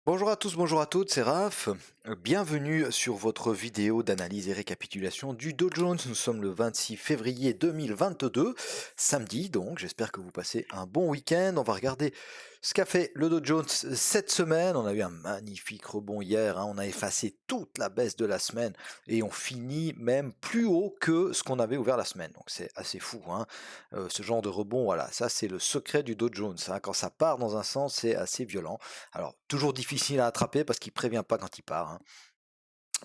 Bonjour à tous, bonjour à toutes, c'est Raph. Bienvenue sur votre vidéo d'analyse et récapitulation du Dow Jones. Nous sommes le 26 février 2022, samedi donc. J'espère que vous passez un bon week-end. On va regarder ce qu'a fait le Dow Jones cette semaine. On a eu un magnifique rebond hier, hein. On a effacé toute la baisse de la semaine et on finit même plus haut que ce qu'on avait ouvert la semaine. Donc c'est assez fou, hein. Ce genre de rebond, voilà, ça c'est le secret du Dow Jones, hein. Quand ça part dans un sens, c'est assez violent. Alors, toujours difficile à attraper parce qu'il prévient pas quand il part, hein.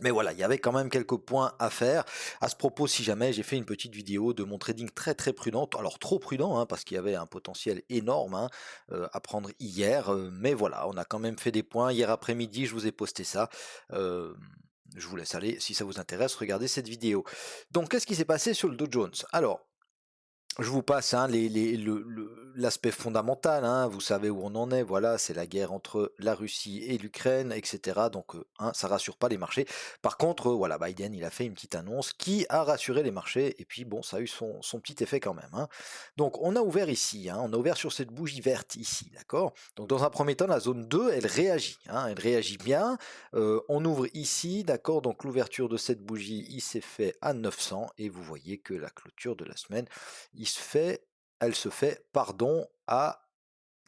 Mais voilà, il y avait quand même quelques points à faire. À ce propos, si jamais j'ai fait une petite vidéo de mon trading très très prudent, alors trop prudent, hein, parce qu'il y avait un potentiel énorme, hein, à prendre hier, mais voilà, on a quand même fait des points. Hier après-midi, je vous ai posté ça. Euh, je vous laisse aller, si ça vous intéresse, regardez cette vidéo. Donc, qu'est-ce qui s'est passé sur le Dow Jones? Alors, je vous passe, hein, l'aspect fondamental, hein, vous savez où on en est, voilà, c'est la guerre entre la Russie et l'Ukraine, etc. Donc, hein, ça rassure pas les marchés. Par contre, voilà, Biden, il a fait une petite annonce qui a rassuré les marchés, et puis bon, ça a eu son petit effet quand même, hein. Donc, on a ouvert ici, hein, on a ouvert sur cette bougie verte ici, d'accord. Donc, dans un premier temps, la zone 2, elle réagit, hein, elle réagit bien. On ouvre ici, d'accord, donc l'ouverture de cette bougie, il s'est fait à 900, et vous voyez que la clôture de la semaine, elle se fait, pardon, à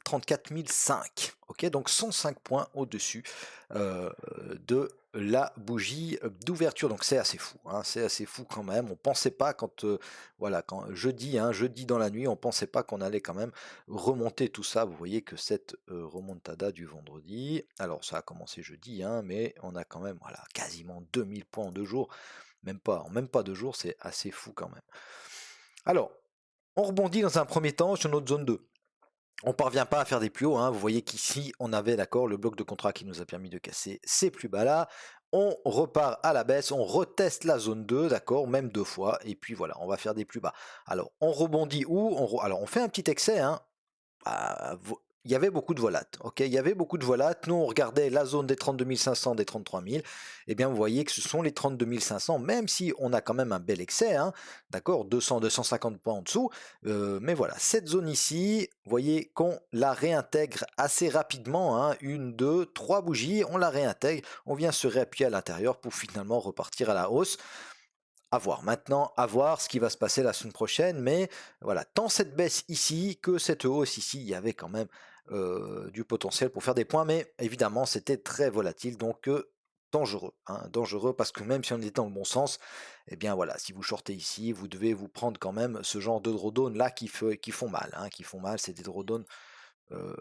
34 005. Ok, donc 105 points au-dessus de la bougie d'ouverture. Donc c'est assez fou, hein, c'est assez fou quand même. On pensait pas quand, voilà, quand jeudi, hein, jeudi dans la nuit, on pensait pas qu'on allait quand même remonter tout ça. Vous voyez que cette remontada du vendredi, alors ça a commencé jeudi, hein, mais on a quand même, voilà, quasiment 2000 points en 2 jours. En même pas 2 jours, c'est assez fou quand même. Alors, on rebondit dans un premier temps sur notre zone 2. On ne parvient pas à faire des plus hauts, hein. Vous voyez qu'ici, on avait d'accord le bloc de contrat qui nous a permis de casser ces plus bas là. On repart à la baisse, on reteste la zone 2, d'accord, même 2 fois, et puis voilà, on va faire des plus bas. Alors, on rebondit où? Alors, on fait un petit excès, hein. Il y avait beaucoup de volates, ok, il y avait beaucoup de volates. Nous, on regardait la zone des 32 500, des 33 000. Eh bien, vous voyez que ce sont les 32 500, même si on a quand même un bel excès, hein, d'accord, 200, 250 points en dessous. Mais voilà, cette zone ici, vous voyez qu'on la réintègre assez rapidement, hein, une, deux, trois bougies, on la réintègre, on vient se réappuyer à l'intérieur pour finalement repartir à la hausse. À voir. Maintenant, à voir ce qui va se passer la semaine prochaine, mais voilà, tant cette baisse ici que cette hausse ici, il y avait quand même du potentiel pour faire des points, mais évidemment, c'était très volatile, donc dangereux, hein, dangereux, parce que même si on était dans le bon sens, eh bien voilà, si vous shortez ici, vous devez vous prendre quand même ce genre de drawdown là qui font mal, hein, qui font mal, c'est des drawdowns, euh,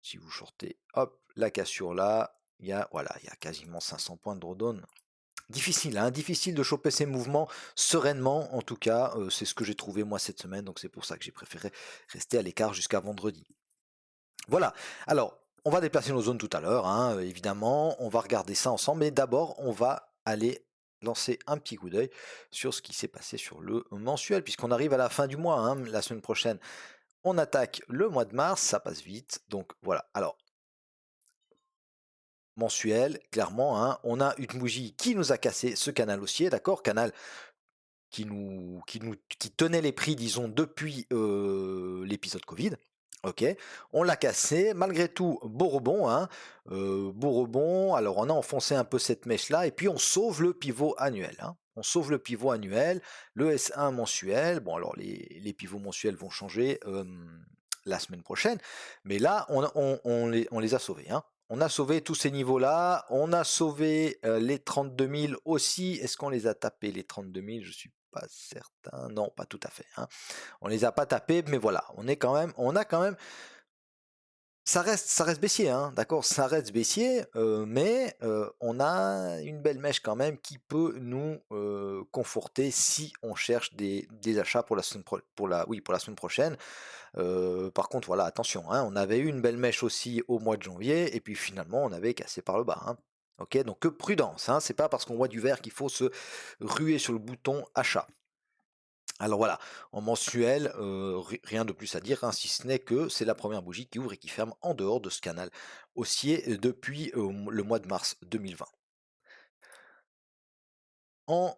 si vous shortez, hop, la cassure là, voilà, il y a quasiment 500 points de drawdown. Difficile, hein, difficile de choper ces mouvements sereinement, en tout cas, c'est ce que j'ai trouvé moi cette semaine, donc c'est pour ça que j'ai préféré rester à l'écart jusqu'à vendredi. Voilà, alors, on va déplacer nos zones tout à l'heure, hein, évidemment, on va regarder ça ensemble, mais d'abord, on va aller lancer un petit coup d'œil sur ce qui s'est passé sur le mensuel, puisqu'on arrive à la fin du mois, hein, la semaine prochaine. On attaque le mois de mars, ça passe vite, donc voilà. Alors, mensuel, clairement, hein, on a une bougie qui nous a cassé ce canal haussier, d'accord, canal qui tenait les prix, disons, depuis l'épisode Covid. Ok, on l'a cassé, malgré tout, beau rebond, hein, beau rebond. Alors on a enfoncé un peu cette mèche là, et puis on sauve le pivot annuel, hein. On sauve le pivot annuel, le S1 mensuel. Bon, alors les pivots mensuels vont changer la semaine prochaine, mais là on les a sauvés, hein. On a sauvé tous ces niveaux-là, on a sauvé les 32 000 aussi. Est-ce qu'on les a tapés, les 32 000? Je suis pas certain. Non, pas tout à fait, hein. On les a pas tapés, mais voilà, on a quand même, ça reste baissier, hein, d'accord, ça reste baissier, mais on a une belle mèche quand même qui peut nous conforter si on cherche des achats pour la semaine pour la semaine prochaine. Par contre, voilà, attention, hein, on avait eu une belle mèche aussi au mois de janvier, et puis finalement, on avait cassé par le bas, hein. Ok, donc prudence, hein, c'est pas parce qu'on voit du vert qu'il faut se ruer sur le bouton achat. Alors voilà, en mensuel, rien de plus à dire, hein, si ce n'est que c'est la première bougie qui ouvre et qui ferme en dehors de ce canal haussier depuis le mois de mars 2020. En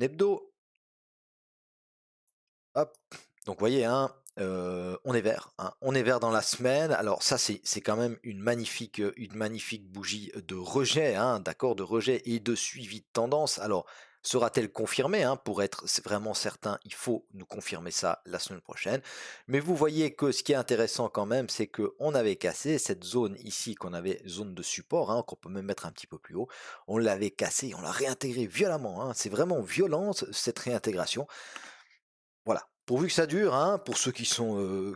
hebdo, hop, donc vous voyez, hein, on est vert, hein, on est vert dans la semaine. Alors ça, c'est quand même une magnifique bougie de rejet, hein, d'accord, de rejet et de suivi de tendance. Alors, sera-t-elle confirmée, hein, pour être vraiment certain, il faut nous confirmer ça la semaine prochaine. Mais vous voyez que ce qui est intéressant quand même, c'est qu'on avait cassé cette zone ici, qu'on avait zone de support, hein, qu'on peut même mettre un petit peu plus haut. On l'avait cassé, on l'a réintégré violemment, hein. C'est vraiment violent cette réintégration. Voilà, pourvu que ça dure, hein, pour ceux qui sont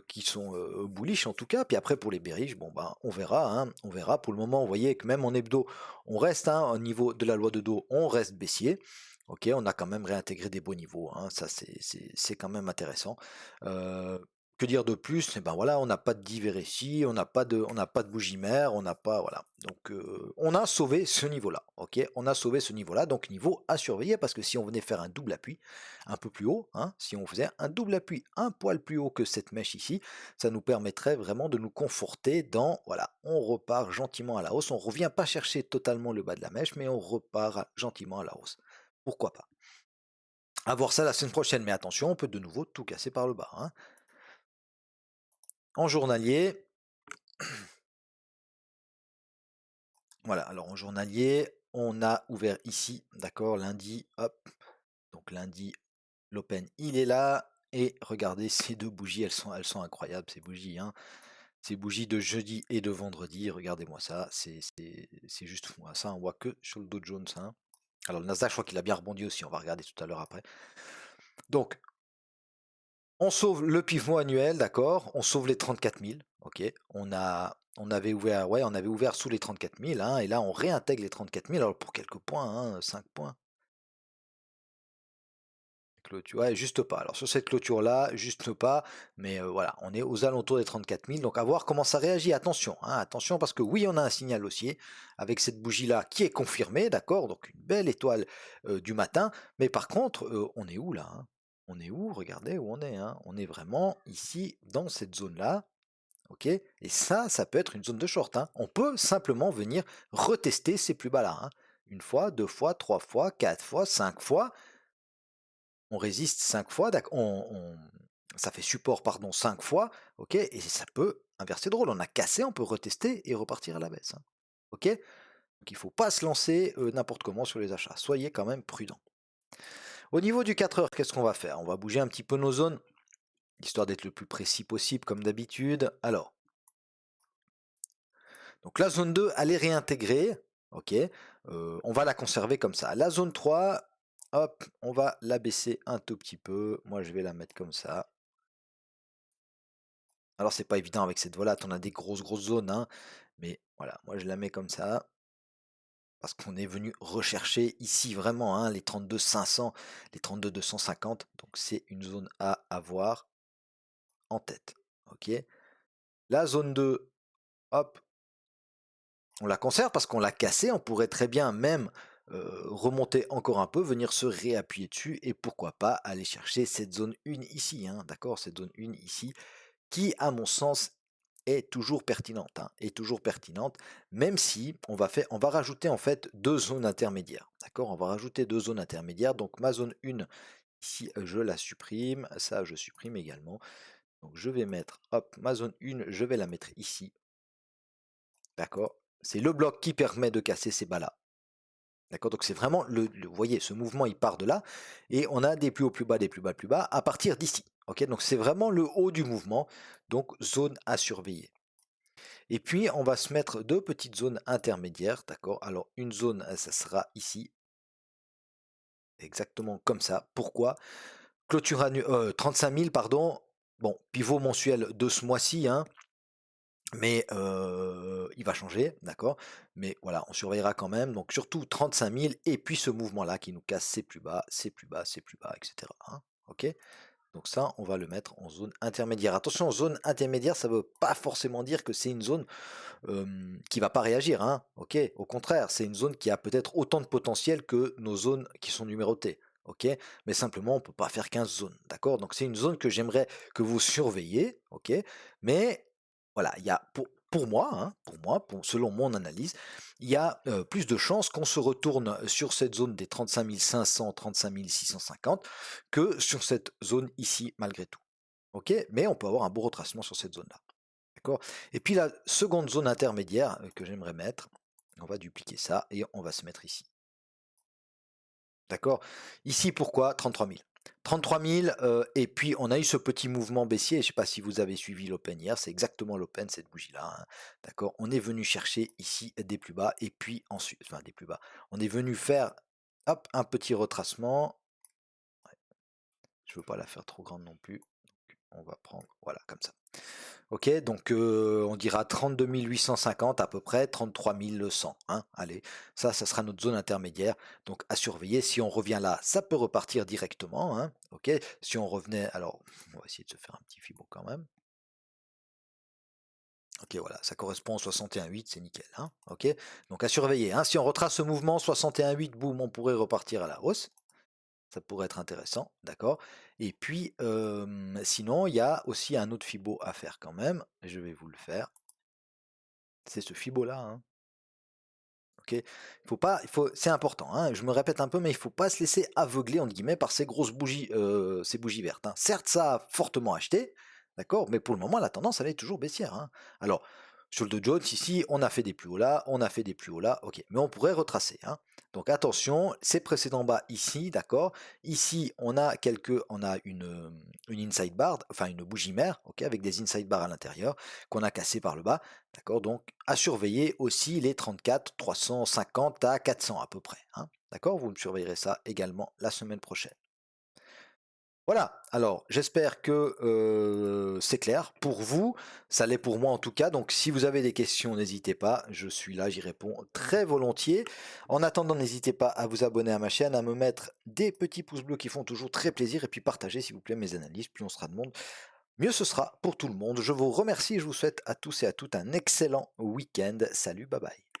bullish en tout cas, puis après pour les bearish, bon ben on verra, hein, on verra. Pour le moment, vous voyez que même en hebdo, on reste, hein, au niveau de la loi de dos, on reste baissier. Ok, on a quand même réintégré des beaux niveaux, hein, ça c'est quand même intéressant. Euh, que dire de plus? Eh ben voilà, on n'a pas de div ici, on n'a pas de bougie mère, on n'a pas, voilà. Donc on a sauvé ce niveau-là, ok, on a sauvé ce niveau-là, donc niveau à surveiller, parce que si on venait faire un double appui, un peu plus haut, hein, si on faisait un double appui un poil plus haut que cette mèche ici, ça nous permettrait vraiment de nous conforter dans, voilà, on repart gentiment à la hausse, on revient pas chercher totalement le bas de la mèche, mais on repart gentiment à la hausse. Pourquoi pas? À voir ça la semaine prochaine, mais attention, on peut de nouveau tout casser par le bas, hein. En journalier, voilà, alors en journalier, on a ouvert ici, d'accord, lundi, hop, donc lundi, l'open, il est là, et regardez ces deux bougies, elles sont incroyables, ces bougies, hein. Ces bougies de jeudi et de vendredi, regardez-moi ça, c'est juste fou, hein. Ça, on voit que sur le Dow Jones, hein. Alors le Nasdaq, je crois qu'il a bien rebondi aussi, on va regarder tout à l'heure après. Donc, on sauve le pivot annuel, d'accord, on sauve les 34 000, ok, on avait ouvert, ouais, on avait ouvert sous les 34 000, hein, et là on réintègre les 34 000, alors pour quelques points, hein, 5 points. Tu vois, juste pas. Alors sur cette clôture-là, juste pas, mais voilà, on est aux alentours des 34 000, donc à voir comment ça réagit. Attention, hein, attention, parce que oui, on a un signal haussier avec cette bougie-là qui est confirmée, d'accord, donc une belle étoile du matin, mais par contre, on est où là, hein? On est où? Regardez où on est, hein. On est vraiment ici, dans cette zone-là, ok, et ça peut être une zone de short, hein. On peut simplement venir retester ces plus bas-là, hein. Une fois, deux fois, trois fois, quatre fois, cinq fois, on résiste 5 fois, ça fait support pardon 5 fois, ok, et ça peut inverser de rôle. On a cassé, on peut retester et repartir à la baisse, hein. Ok, donc il ne faut pas se lancer n'importe comment sur les achats. Soyez quand même prudent. Au niveau du 4 heures, qu'est-ce qu'on va faire? On va bouger un petit peu nos zones, histoire d'être le plus précis possible comme d'habitude. Alors, donc la zone 2, elle est réintégrée, ok, on va la conserver comme ça. La zone 3, hop, on va la baisser un tout petit peu. Moi, je vais la mettre comme ça. Alors c'est pas évident avec cette volate, on a des grosses zones, hein, mais voilà, moi je la mets comme ça, parce qu'on est venu rechercher ici vraiment, hein, les 32 500, les 32 250, donc c'est une zone à avoir en tête. Ok. La zone 2, hop, on la conserve parce qu'on l'a cassée, on pourrait très bien même remonter encore un peu, venir se réappuyer dessus, et pourquoi pas aller chercher cette zone 1 ici, hein, d'accord, cette zone 1 ici, qui, à mon sens, est toujours pertinente, hein, est toujours pertinente, même si on va rajouter en fait deux zones intermédiaires, d'accord, on va rajouter deux zones intermédiaires, donc ma zone 1, ici, je la supprime, ça, je supprime également, donc je vais mettre, hop, ma zone 1, je vais la mettre ici, d'accord, c'est le bloc qui permet de casser ces bas-là. D'accord, donc c'est vraiment vous voyez, ce mouvement il part de là, et on a des plus hauts plus bas, des plus bas plus bas à partir d'ici. Ok, donc c'est vraiment le haut du mouvement, donc zone à surveiller. Et puis on va se mettre deux petites zones intermédiaires, d'accord. Alors une zone, ça sera ici, exactement comme ça. Pourquoi? Clôture 35 000, pardon. Bon, pivot mensuel de ce mois-ci, hein, mais il va changer, d'accord? Mais voilà, on surveillera quand même, donc surtout 35 000 et puis ce mouvement-là qui nous casse ses plus bas, ses plus bas, ses plus bas, et cetera, hein, OK? Donc ça, on va le mettre en zone intermédiaire. Attention, zone intermédiaire, ça ne veut pas forcément dire que c'est une zone, qui va pas réagir, hein, OK? Au contraire, c'est une zone qui a peut-être autant de potentiel que nos zones qui sont numérotées, OK? Mais simplement, on peut pas faire 15 zones, d'accord? Donc c'est une zone que j'aimerais que vous surveillez, OK? Mais voilà, il y a pour moi, hein, selon mon analyse, il y a plus de chances qu'on se retourne sur cette zone des 35 500, 35 650 que sur cette zone ici, malgré tout. ok? Mais on peut avoir un beau retracement sur cette zone-là, d'accord? Et puis la seconde zone intermédiaire que j'aimerais mettre, on va dupliquer ça et on va se mettre ici. D'accord? Ici, pourquoi 33 000? 33 000, et puis on a eu ce petit mouvement baissier. Je ne sais pas si vous avez suivi l'open hier, c'est exactement l'open, cette bougie-là, hein. D'accord? On est venu chercher ici des plus bas, et puis ensuite, enfin des plus bas, on est venu faire, hop, un petit retracement. Je ne veux pas la faire trop grande non plus. Donc, on va prendre, voilà, comme ça. Ok, donc on dira 32 850 à peu près, 33 100, hein, allez, ça sera notre zone intermédiaire, donc à surveiller. Si on revient là, ça peut repartir directement, hein, ok. Si on revenait, alors on va essayer de se faire un petit fibo quand même. Ok, voilà, ça correspond au 61,8, c'est nickel, hein, ok. Donc à surveiller, hein, si on retrace ce mouvement 61,8, boum, on pourrait repartir à la hausse. Ça pourrait être intéressant, d'accord. Et puis, sinon, il y a aussi un autre fibo à faire quand même. Je vais vous le faire. C'est ce fibo-là, hein. Ok, c'est important, hein, je me répète un peu, mais il faut pas se laisser aveugler entre guillemets par ces grosses bougies, ces bougies vertes, hein. Certes, ça a fortement acheté, d'accord, mais pour le moment, la tendance, elle est toujours baissière, hein. Alors, sur le Dow Jones, ici, on a fait des plus hauts là, on a fait des plus hauts là, ok, mais on pourrait retracer, hein. Donc attention, ces précédents bas ici, d'accord. Ici, on a une inside bar, enfin une bougie mère, ok, avec des inside bars à l'intérieur, qu'on a cassé par le bas. D'accord, donc à surveiller aussi les 34, 350 à 400 à peu près, hein. D'accord, vous me surveillerez ça également la semaine prochaine. Voilà, alors j'espère que c'est clair pour vous, ça l'est pour moi en tout cas, donc si vous avez des questions, n'hésitez pas, je suis là, j'y réponds très volontiers. En attendant, n'hésitez pas à vous abonner à ma chaîne, à me mettre des petits pouces bleus qui font toujours très plaisir, et puis partagez s'il vous plaît mes analyses, plus on sera de monde, mieux ce sera pour tout le monde. Je vous remercie et je vous souhaite à tous et à toutes un excellent week-end. Salut, bye bye.